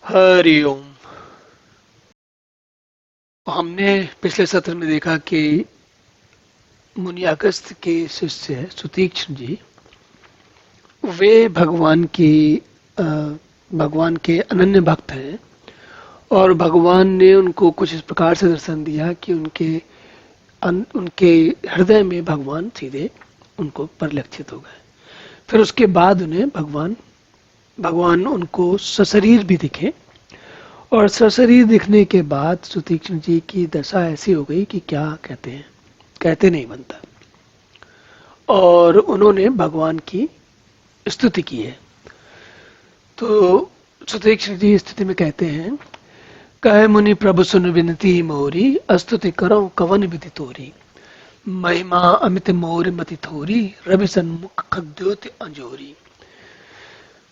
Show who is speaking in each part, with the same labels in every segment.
Speaker 1: हरि ओम। हमने पिछले सत्र में देखा कि मुनि अगस्त्य के शिष्य सुतीक्ष्ण जी वे अ, भगवान के अनन्य भक्त हैं और भगवान ने उनको कुछ इस प्रकार से दर्शन दिया कि उनके हृदय में भगवान सीधे उनको परिलक्षित हो गए। फिर उसके बाद उन्हें भगवान उनको सशरीर भी दिखे और सशरीर दिखने के बाद सुतीक्ष्ण जी की दशा ऐसी हो गई कि क्या कहते हैं, कहते नहीं बनता। और उन्होंने भगवान की स्तुति की है। तो सुतीक्ष्ण जी स्तुति में कहते हैं, कहे मुनि प्रभु सुन विनती मोरी, अस्तुति करो कवन विधि तोरी। महिमा अमित मोर मति थोरी, रवि सन्मुख खद्योति अंजोरी।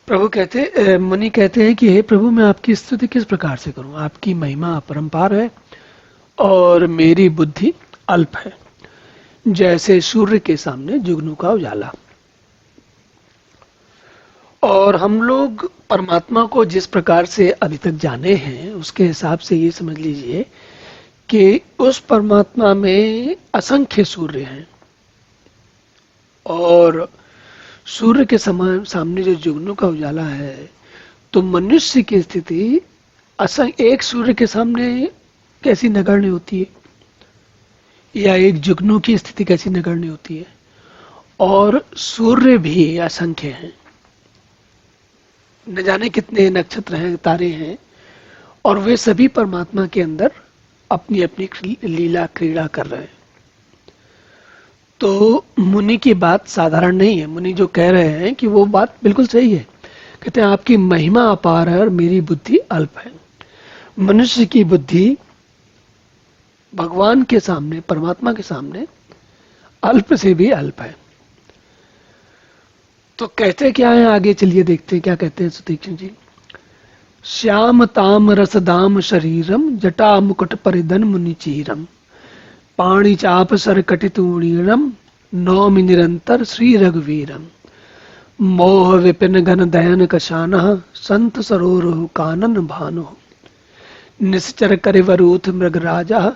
Speaker 1: मुनि कहते हैं कि हे प्रभु, मैं आपकी स्तुति किस प्रकार से करूं। आपकी महिमा अपरंपार है और मेरी बुद्धि अल्प है, जैसे सूर्य के सामने जुगनू का उजाला। और हम लोग परमात्मा को जिस प्रकार से अभी तक जाने हैं उसके हिसाब से ये समझ लीजिए कि उस परमात्मा में असंख्य सूर्य हैं और सूर्य के समान सामने जो जुगनू का उजाला है, तो मनुष्य की स्थिति एक सूर्य के सामने कैसी नगण्य होती है, या एक जुगनू की स्थिति कैसी नगण्य होती है। और सूर्य भी असंख्य हैं, न जाने कितने नक्षत्र हैं, तारे हैं, और वे सभी परमात्मा के अंदर अपनी अपनी लीला क्रीड़ा कर रहे हैं। तो मुनि की बात साधारण नहीं है। मुनि जो कह रहे हैं कि वो बात बिल्कुल सही है। कहते हैं आपकी महिमा अपार है और मेरी बुद्धि अल्प है। मनुष्य की बुद्धि भगवान के सामने, परमात्मा के सामने अल्प से भी अल्प है। तो कहते क्या है, आगे चलिए देखते हैं क्या कहते हैं सुतीक्ष्ण जी। श्याम ताम रसदाम शरीरम, जटा मुकुट परिधन मुनिचीरम। पाणी चाप सर कटितूणीरम, नौमि निरंतर श्री रघुवीरम। मोह विपिन घन दयन कशानः, संत सरोरुह कानन भानु। निश्चर करिवरूथ मृगराजः,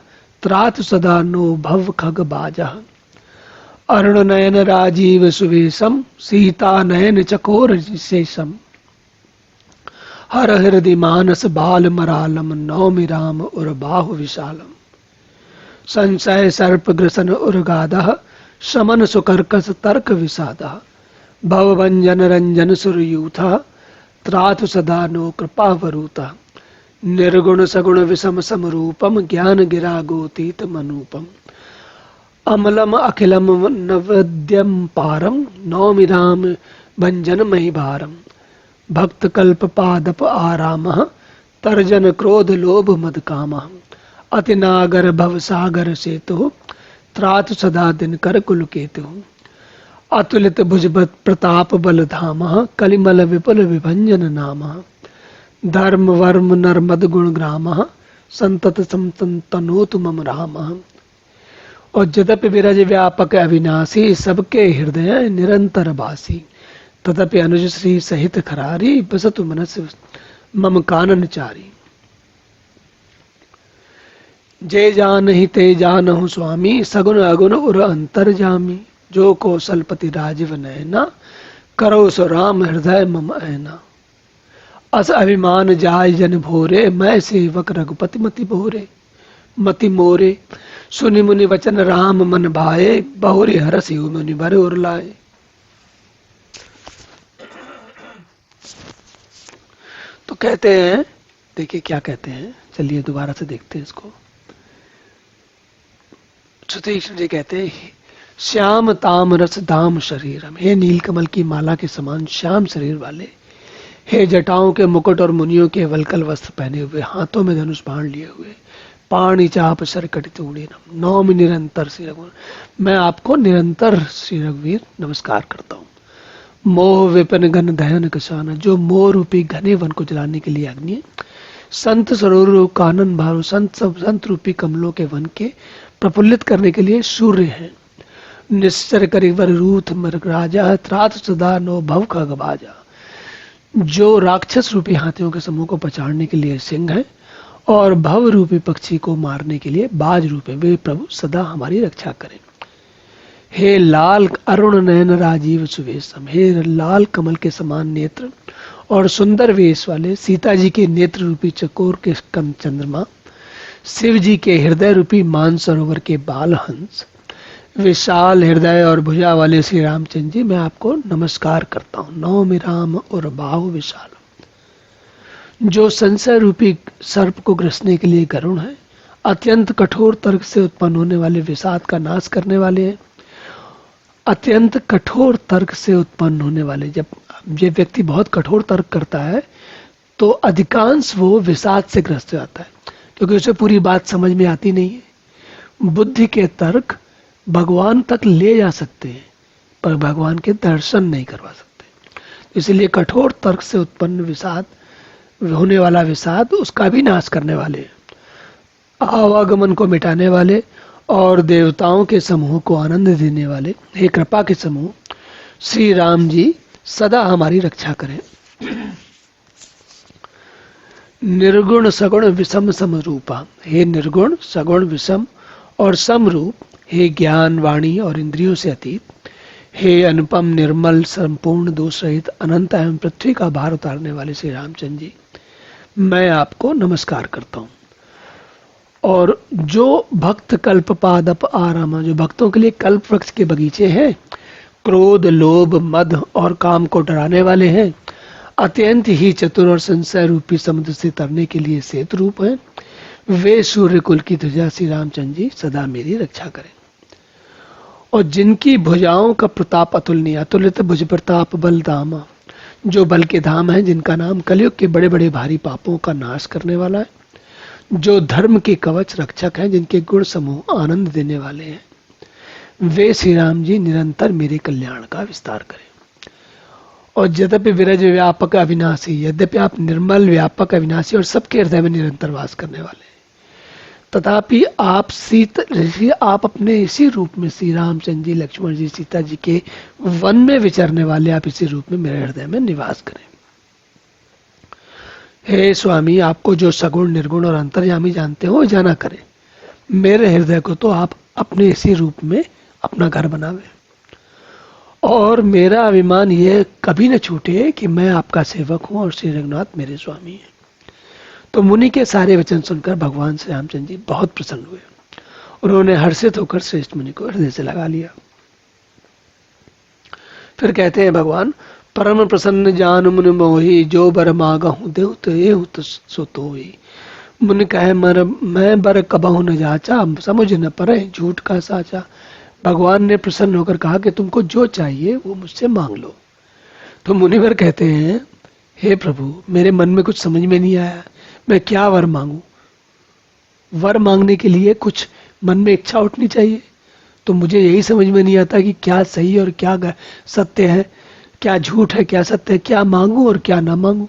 Speaker 1: त्रातु सदा नो भव खग बाजः। अरुण नयन राजीव सुवेशम, सीता नयन चकोर शेषम। हर हृदय मानस बाल मरालम, नौमि राम उर बाहु विशालम। संशय सर्प ग्रसन उर्गादः, शमन सुकर्कस तर्क विषादः। भवभंजन रंजन सुरयूथः, त्रातु सदा नो कृपा वरूतः। निर्गुण सगुण विषम समरूपम, ज्ञान गिरा गोतीत मनूपम। अमलम अखिलम नवद्यम पारम, नौमि राम भंजन महिभारम। भक्त कल्प पादप आरामः, तर्जन क्रोध लोभ मद कामः। अति नागर भव सागर सेतु, त्रातु सदा दिनकर कुल केतु। अतुलित भुजबत प्रताप बल धामः, कलिमल विपुल विभंजन नामः। धर्म वर्म नर्मद गुण ग्रामः, संतत संतनोतु मम रामः। और जदपि विरज व्यापक अविनाशी, सबके हृदय निरंतर बासी। तदपि अनुज श्री सहित खरारी, बसतु मनस मम कानन चारी। जय जान ही ते जानहु स्वामी, सगुन अगुन उर अंतर जामी। जो कौशलपति राजीव नयना, करो सो राम हृदय मम ऐना। अस अभिमान जाय जन भोरे, मैं सेवक रघुपति मति भोरे। मति मोरे सुनि मुनि वचन राम मन भाए, बहुरी हरसि मुनि भरे उर लाए। तो कहते हैं, देखिए क्या कहते हैं, चलिए दोबारा से देखते हैं इसको। सुतीक्ष्ण जी कहते हैं, श्याम ताम रस दाम शरीरम। हे नीलकमल की माला के समान श्याम शरीर वाले, हे जटाओं के मुकुट और मुनियों के वलकल वस्त्र पहने हुए, हाथों में धनुष बाण लिए हुए। पाणी चाप सर कटितूणीरम, नौमि निरंतर श्री रघुवीर। मैं आपको निरंतर श्री रघुवीर नमस्कार करता हूँ। मोह विपिन घन दहन कशाना, जो मोह रूपी घने वन को जलाने के लिए अग्नि है। संत सरोवर कानन भारू, संत रूपी कमलों के वन के प्रफुल्लित करने के लिए सूर्य है। निश्चर करिवर रूथ मृग राजा, त्रात सदा नो भव खग बाजा। जो राक्षस रूपी हाथियों के समूह को पछाड़ने के लिए सिंह है और भव रूपी पक्षी को मारने के लिए बाज रूप है, वे प्रभु सदा हमारी रक्षा करें। हे लाल अरुण नयन राजीव सुवेशम, हे लाल कमल के समान नेत्र और सुंदर वेश वाले सीता जी के नेत्र रूपी चकोर के स्कंद चंद्रमा, शिव जी के हृदय रूपी मानसरोवर के बाल हंस, विशाल हृदय और भुजा वाले श्री रामचंद्र जी, मैं आपको नमस्कार करता हूँ। नौमि राम और बाहु विशाल, जो संशय रूपी सर्प को ग्रसने के लिए गरुण है, अत्यंत कठोर तर्क से उत्पन्न होने वाले विषाद का नाश करने वाले हैं। अत्यंत कठोर तर्क से उत्पन्न होने वाले, जब ये व्यक्ति बहुत कठोर तर्क करता है तो अधिकांश वो विषाद से ग्रस्त हो जाता है, क्योंकि उसे पूरी बात समझ में आती नहीं है। बुद्धि के तर्क भगवान तक ले जा सकते हैं पर भगवान के दर्शन नहीं करवा सकते। इसलिए कठोर तर्क से उत्पन्न विषाद, होने वाला विषाद, उसका भी नाश करने वाले, आवागमन को मिटाने वाले और देवताओं के समूह को आनंद देने वाले, हे कृपा के समूह श्री राम जी सदा हमारी रक्षा करें। निर्गुण सगुण विषम समरूपा, हे निर्गुण सगुण विषम और समरूप, हे ज्ञान वाणी और इंद्रियों से अतीत, हे अनुपम निर्मल संपूर्ण दोष रहित अनंत एवं पृथ्वी का भार उतारने वाले श्री रामचंद्र जी, मैं आपको नमस्कार करता हूँ। और जो भक्त कल्प पादप आरामा, जो भक्तों के लिए कल्प वृक्ष के बगीचे हैं, क्रोध लोभ मद और काम को डराने वाले हैं, अत्यंत ही चतुर और संशय रूपी समुद्र से तरने के लिए सेतु रूप हैं, वे सूर्य कुल की ध्वजा श्री रामचंद्र जी सदा मेरी रक्षा करें। और जिनकी भुजाओं का प्रताप अतुलनीय, अतुलित भुज प्रताप बल धामा, जो बल के धाम है, जिनका नाम कलयुग के बड़े बड़े भारी पापों का नाश करने वाला है, जो धर्म के कवच रक्षक हैं, जिनके गुण समूह आनंद देने वाले हैं, वे श्री राम जी निरंतर मेरे कल्याण का विस्तार करें। और यद्यपि विरज व्यापक अविनाशी, यद्यपि आप निर्मल व्यापक अविनाशी और सबके हृदय में निरंतर वास करने वाले हैं, तथापि आप आप अपने इसी रूप में श्री रामचंद्र जी, लक्ष्मण जी, सीता जी के वन में विचरने वाले, आप इसी रूप में मेरे हृदय में निवास करें। हे स्वामी, आपको जो सगुण निर्गुण और अंतर्यामी जानते हो जाना करें, मेरे हृदय को तो आप अपने इसी रूप में अपना घर बनावे, और मेरा अभिमान यह कभी न छूटे कि मैं आपका सेवक हूं और श्री रघुनाथ मेरे स्वामी हैं। तो मुनि के सारे वचन सुनकर भगवान श्री रामचंद्र जी बहुत प्रसन्न हुए। उन्होंने हर्षित होकर श्रेष्ठ मुनि को हृदय से लगा लिया। फिर कहते हैं भगवान, परम प्रसन्न जान मुनि मोहि, जो बर मागहु देहु तो सो तोहि। मुनि कहे मैं बर कबहु न जाचा, समझ न परे झूठ का साचा। भगवान ने प्रसन्न होकर कहा कि तुमको जो चाहिए वो मुझसे मांग लो। तो मुनिवर कहते हैं, हे प्रभु, मेरे मन में कुछ समझ में नहीं आया, मैं क्या वर मांगू। वर मांगने के लिए कुछ मन में इच्छा उठनी चाहिए, तो मुझे यही समझ में नहीं आता कि क्या सही और क्या सत्य है, क्या झूठ है, क्या सत्य है, क्या मांगू और क्या ना मांगू।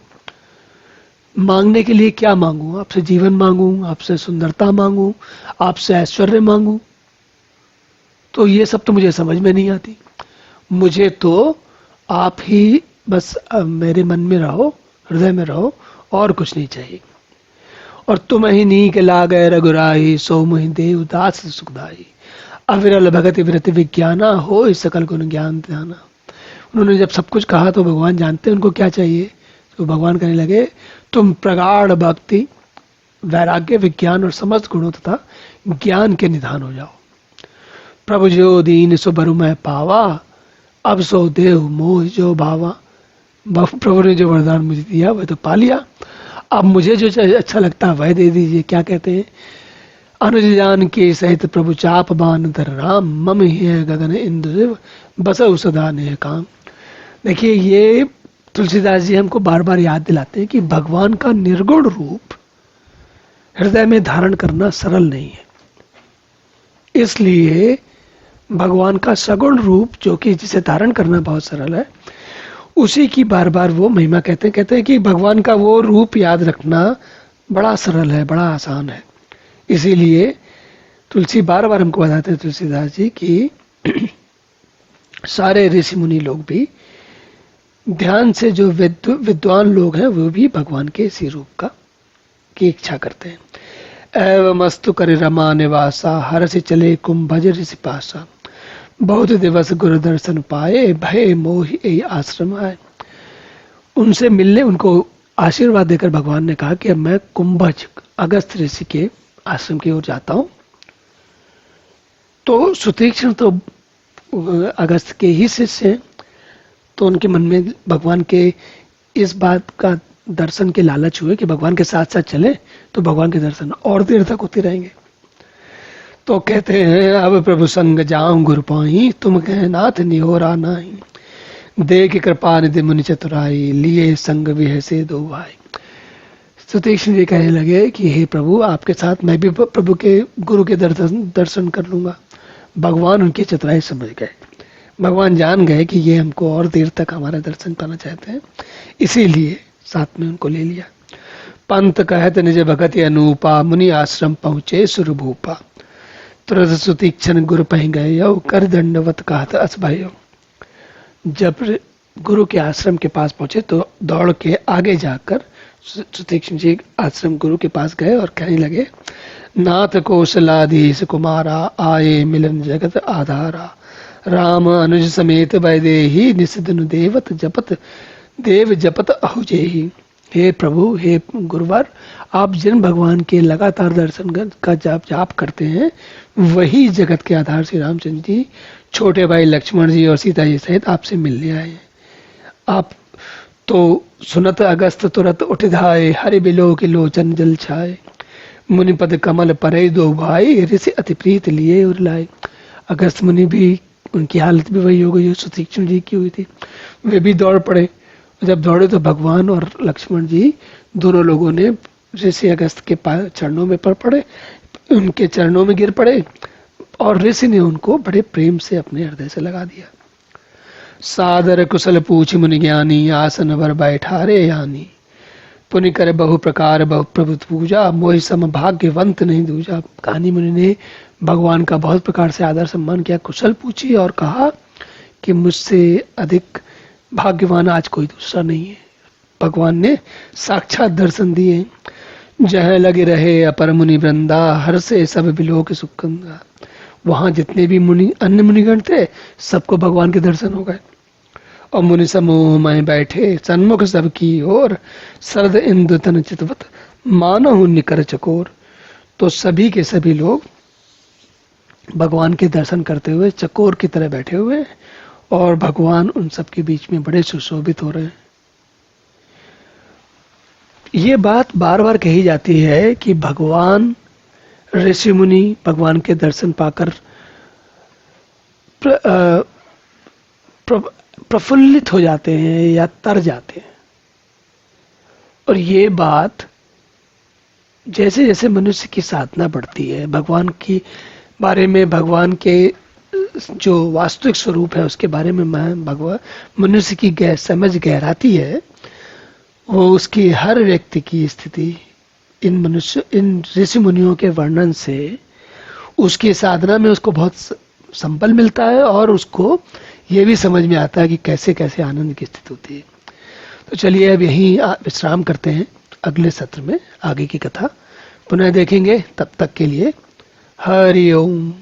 Speaker 1: मांगने के लिए क्या मांगू? आपसे जीवन मांगू, आपसे सुंदरता मांगू, आपसे ऐश्वर्य मांगू, तो ये सब तो मुझे समझ में नहीं आती। मुझे तो आप ही बस मेरे मन में रहो, हृदय में रहो, और कुछ नहीं चाहिए। और तुम ही नीक लागे रघुराई, सो मुहि देव दास सुखदाई। अविरल भगति विरति विज्ञाना, हो इस सकल गुण ज्ञान ध्याना। उन्होंने जब सब कुछ कहा तो भगवान जानते हैं उनको क्या चाहिए। तो भगवान कहने लगे, तुम प्रगाढ़ भक्ति, वैराग्य, विज्ञान और समस्त गुणों तथा ज्ञान के निधान हो जाओ। प्रभु जो दीन सो बरु मैं पावा, अब सो देव मोह जो भावा। प्रभु ने जो वरदान मुझे दिया वह तो पा लिया, अब मुझे जो अच्छा लगता है वह दे दीजिए। क्या कहते हैं, अनुज जान के सहित प्रभु चाप बान धर राम, मम ही गगन इंद्र बसउ सदा नेह काम। देखिए, ये तुलसीदास जी हमको बार बार याद दिलाते हैं कि भगवान का निर्गुण रूप हृदय में धारण करना सरल नहीं है। इसलिए भगवान का सगुण रूप, जो कि जिसे धारण करना बहुत सरल है, उसी की बार बार वो महिमा कहते हैं कि भगवान का वो रूप याद रखना बड़ा सरल है, बड़ा आसान है। इसीलिए तुलसी बार बार हमको बताते हैं, तुलसीदास जी, कि सारे ऋषि मुनि लोग भी ध्यान से जो विद्वान लोग हैं वो भी भगवान के इसी रूप का की इच्छा करते हैं। एवमस्तु कर रमा निवासा, हर से चले कुंभज ऋषि पासा, बहुत दिवस गुरु दर्शन पाए, भय मोह यही आश्रम आए। उनसे मिलने, उनको आशीर्वाद देकर भगवान ने कहा कि अब मैं कुंभज अगस्त ऋषि के आश्रम की ओर जाता हूं। तो सुतीक्ष्ण तो अगस्त के ही शिष्य हैं, तो उनके मन में भगवान के इस बात का दर्शन के लालच हुए कि भगवान के साथ साथ चले तो भगवान के दर्शन और देर तक होते रहेंगे। तो कहते हैं अब प्रभु संग जाऊं गुरु पाई, तुम कह नाथ निहोरा नाही, देख कृपा निधि मुनि चतुराई, लिए संग विह से दो भाई। सुतीक्ष्ण जी कहने लगे कि हे प्रभु, आपके साथ मैं भी प्रभु के गुरु के दर्शन कर लूंगा। भगवान उनकी चतुराई समझ गए, भगवान जान गए कि ये हमको और देर तक हमारा दर्शन पाना चाहते हैं, इसीलिए साथ में उनको ले लिया। पंत कहत निज भगति अनूपा, मुनि आश्रम पहुंचे सुरभूपा, तुरंत सुतीक्ष्ण गुरु पह गए, कर दंडवत कहत अस भयो। जब गुरु के आश्रम के पास पहुंचे तो दौड़ के आगे जाकर सुतीक्ष्ण जी आश्रम गुरु के पास गए और कहने लगे, नाथ कौशलाधीश कुमारा, आए मिलन जगत आधारा, राम अनुज समेत वैदेही, निषिधनु देवत जपत देव जपत अहुजेही। हे प्रभु, हे गुरुवर, आप जिन भगवान के लगातार दर्शन का जाप करते हैं, वही जगत के आधार श्री रामचंद्र जी, छोटे भाई लक्ष्मण जी और सीता जी सहित आपसे मिलने आए हैं। आप तो सुनत अगस्त तुरत उठ धाए, हरि बिलो के लोचन जल छाए, मुनिपद कमल परे दो भाई, ऋषि अति प्रीत लिए और लाए। अगस्त मुनि भी, उनकी हालत भी वही हो गई जो सुतीक्ष्ण जी की हुई थी, वे भी दौड़ पड़े। जब दौड़े तो भगवान और लक्ष्मण जी दोनों लोगों ने ऋषि अगस्त के चरणों में पड़े, उनके चरणों में गिर पड़े और ऋषि ने उनको बड़े प्रेम से अपने हृदय से लगा दिया। सादर कुशल पूछ मुनि ज्ञानी, आसन भर बैठारे यानी, पुनि कर बहु प्रकार बहु प्रभु पूजा, मोहि सम भाग्यवंत नहीं दूजा। कहानी मुनि ने भगवान का बहुत प्रकार से आदर सम्मान किया, कुशल पूछी और कहा कि मुझसे अधिक भाग्यवान आज कोई दूसरा नहीं है। भगवान ने साक्षात दर्शन दिए। जह लगे रहे अपर मुनि वृंदा, हर से सब बिलोक सुखंदा। वहां जितने भी मुनि, अन्य मुनिगण थे, सबको भगवान के दर्शन हो गए। और मुनि समूह में बैठे सन्मुख सबकी ओर, शरद इंदु तन चितवत, मानो निकर चकोर। तो सभी के सभी लोग भगवान के दर्शन करते हुए चकोर की तरह बैठे हुए, और भगवान उन सबके बीच में बड़े सुशोभित हो रहे हैं। ये बात बार बार कही जाती है कि भगवान, ऋषि मुनि भगवान के दर्शन पाकर प्रफुल्लित हो जाते हैं या तर जाते हैं। और ये बात जैसे जैसे मनुष्य की साधना बढ़ती है, भगवान की बारे में, भगवान के जो वास्तविक स्वरूप है उसके बारे में भगवान मनुष्य की समझ गहराती है, वो उसकी हर व्यक्ति की स्थिति इन ऋषि मुनियों के वर्णन से उसकी साधना में उसको बहुत संबल मिलता है, और उसको ये भी समझ में आता है कि कैसे कैसे आनंद की स्थिति होती है। तो चलिए अब यहीं विश्राम करते हैं, अगले सत्र में आगे की कथा पुनः देखेंगे। तब तक के लिए हरि ओम।